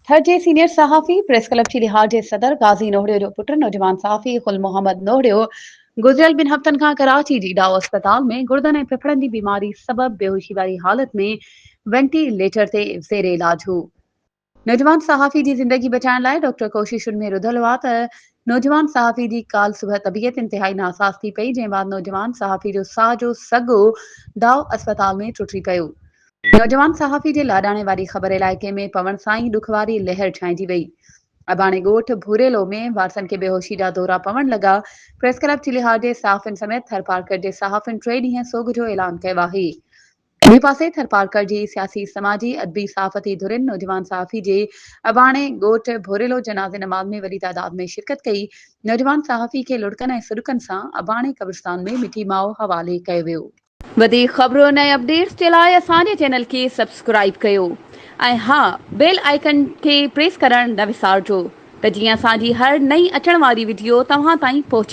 थर्जे senior सहाफ़ी press club ची लिहाज जे सदर गाज़ी नोहड़ियो जो पुट नौजवान सहाफ़ी गुल मोहम्मद नोहड़ियो गुज़िरियल 2 हफ़्तनि खां कराची जी डाउ अस्पताल में गुर्दनि ऐं फेफड़नि जी बीमारी सबब बेहोशी वारी हालत में वेंटिलेटर ते ज़ेर इलाज हो। नौजवान सहाफ़ी जी ज़िंदगी बचाइण लाइ डॉक्टर कोशिशुनि में रुधल हुआ त नौजवान सहाफ़ी जी काल सुबह तबीयत इंतहाई नासाज़ थी पई, जंहिं बाद नौजवान सहाफ़ी जो साह जो सॻो डाउ अस्पताल में टुटी पियो। नौजवान सहाफ़ी जे लाॾाणे वारी ख़बर इलाइक़े में पवण सां ई ॾुख वारी लहर छाइंजी वई। अबाणे ॻोठ भूरेलो में वारसनि खे बेहोशी जा दौरा पवण लॻा। प्रेस क्लब चिलिहार जे सहाफ़ियुनि समेत थरपारकर जे सहाफ़ियुनि 3 ॾींहं सोग जो ऐलान कयो आहे। ॿिए पासे थरपारकर जी सियासी समाजी अदबी सहाफ़ती धुरिन नौजवान सहाफ़ी जे अबाणे ॻोठ भूरेलो जनाज़े नमाज़ में वॾी तादाद में शिरकत कई। नौजवान सहाफ़ी खे लुढ़कनि ऐं सुॾकनि सां अबाणे कब्रिस्तान में मिठी माओ हवाले कयो वियो। वधीक ख़बरुनि ऐं अपडेट्स जे लाइ असांजे चैनल खे सब्सक्राइब कयो ऐं हा, बेल आइकन खे प्रेस करणु न विसारिजो त जीअं असांजी हर नई अचण वारी वीडियो तव्हां ताईं पहुची